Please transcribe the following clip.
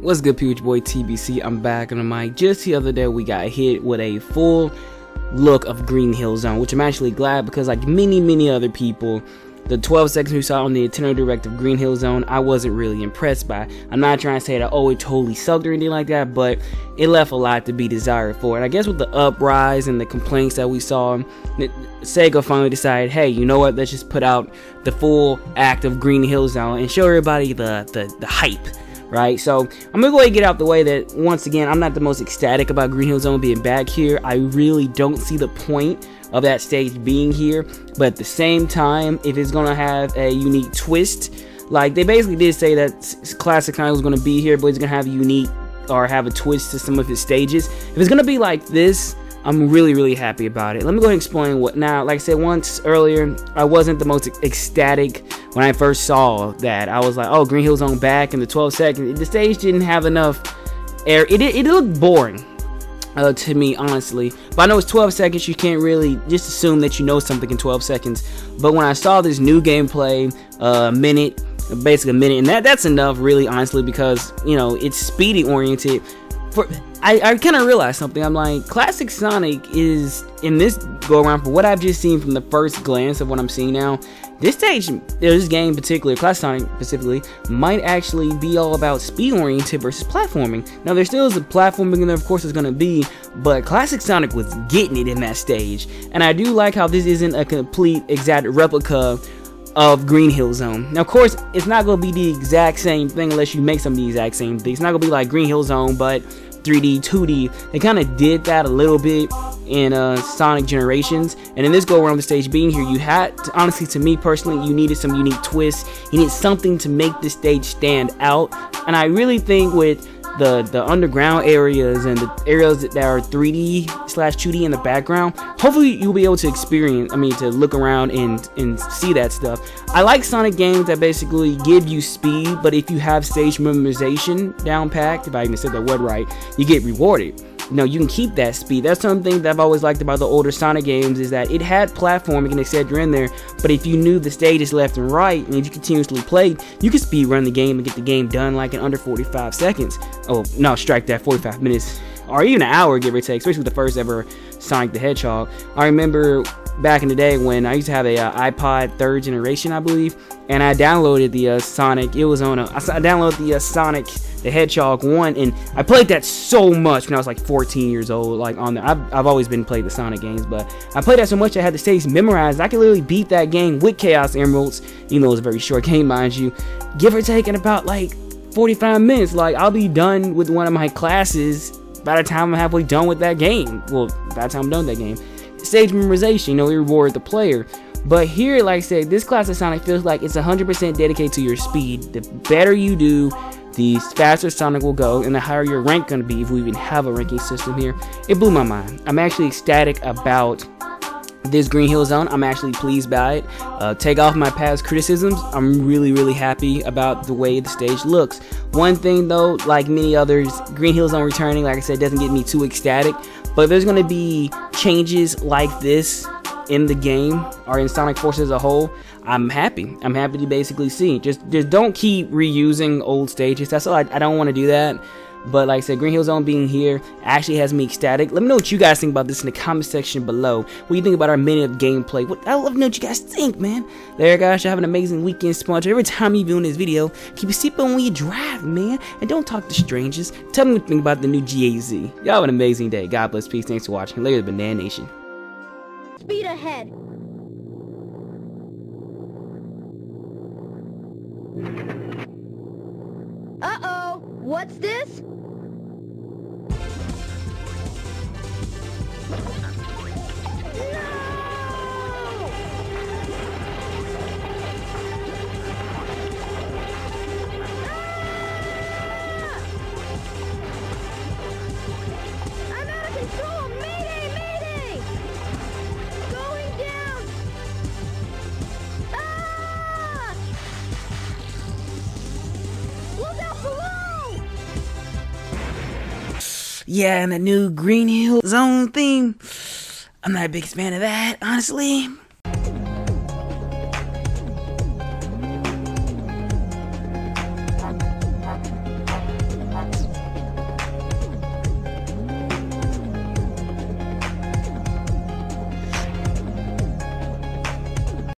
What's good, people? It's your boy TBC. I'm back on the mic. Just the other day, we got hit with a full look of Green Hill Zone, which I'm actually glad because, like many other people, the 12 seconds we saw on the Nintendo Direct of Green Hill Zone, I wasn't really impressed by. I'm not trying to say that, oh, it totally sucked or anything like that, but it left a lot to be desired for. And I guess with the uprise and the complaints that we saw, Sega finally decided, hey, you know what? Let's just put out the full act of Green Hill Zone and show everybody the hype. Right, so I'm gonna go ahead and get out the way that once again I'm not the most ecstatic about Green Hill Zone being back here. I really don't see the point of that stage being here, but at the same time, if it's gonna have a unique twist, like they basically did say that Classic Sonic was gonna be here, but it's gonna have a unique or have a twist to some of his stages. If it's gonna be like this, I'm really happy about it. Let me go ahead and explain what now. Like I said once earlier, I wasn't the most ecstatic when I first saw that. I was like, oh, Green Hill Zone back in the 12 seconds. The stage didn't have enough air. It looked boring to me, honestly. But I know it's 12 seconds. You can't really just assume that you know something in 12 seconds. But when I saw this new gameplay, basically a minute, and that's enough, really, honestly, because, you know, it's speedy oriented. I kind of realized something. I'm like, Classic Sonic is, in this go-around, for what I've just seen from the first glance of what I'm seeing now, this stage, this game in particular, Classic Sonic specifically, might actually be all about speed-oriented versus platforming. Now, there still is a platforming in there, of course, it's going to be, but Classic Sonic was getting it in that stage. And I do like how this isn't a complete, exact replica of Green Hill Zone. Now, of course, it's not going to be the exact same thing unless you make some of the exact same things. It's not going to be like Green Hill Zone, but 3D, 2D. They kind of did that a little bit in Sonic Generations, and in this go around the stage being here, you had to, honestly, to me personally, you needed some unique twists. You needed something to make this stage stand out, and I really think with the underground areas and the areas that are 3D/2D in the background, hopefully you'll be able to experience, to look around and see that stuff. I like Sonic games that basically give you speed, but if you have stage memorization down packed, if I even said that word right, you get rewarded. You know, you can keep that speed. That's something that I've always liked about the older Sonic games, is that it had platforming and etc. in there, but if you knew the stages left and right, and if you continuously played, you could speed run the game and get the game done like in under 45 seconds. Oh, no, strike that, 45 minutes, or even an hour, give or take, especially with the first ever Sonic the Hedgehog. I remember back in the day when I used to have a iPod 3rd generation, I believe, and I downloaded the Sonic, it was on I downloaded the Sonic the Hedgehog 1, and I played that so much when I was like 14 years old, like on the, I've always been playing the Sonic games, but I played that so much I had the stage memorized. I could literally beat that game with Chaos Emeralds, even though it was a very short game, mind you, give or take in about like 45 minutes. Like, I'll be done with one of my classes by the time I'm halfway done with that game. Well, by the time I'm done with that game. Stage memorization, you know, it reward the player. But here, like I said, this Classic Sonic feels like it's 100% dedicated to your speed. The better you do, the faster Sonic will go, and the higher your rank going to be, if we even have a ranking system here. It blew my mind. I'm actually ecstatic about this Green Hill Zone. I'm actually pleased by it. Take off my past criticisms. I'm really happy about the way the stage looks. One thing though, like many others, Green Hill Zone returning, like I said, doesn't get me too ecstatic, but there's going to be changes like this in the game or in Sonic Forces as a whole. I'm happy to basically see. Just don't keep reusing old stages. That's all. I don't want to do that. But like I said, Green Hill Zone being here actually has me ecstatic. Let me know what you guys think about this in the comment section below. What do you think about our minute of gameplay? I love to know what you guys think, man. There, guys, you have an amazing weekend sponsor. Every time you view this video, keep your seatbelt when you drive, man. And don't talk to strangers. Tell me what you think about the new GAZ. Y'all have an amazing day. God bless, peace. Thanks for watching. Later, the Banana Nation. Speed ahead. Uh-oh. What's this? Yeah, and the new Green Hill Zone theme, I'm not a big fan of that, honestly.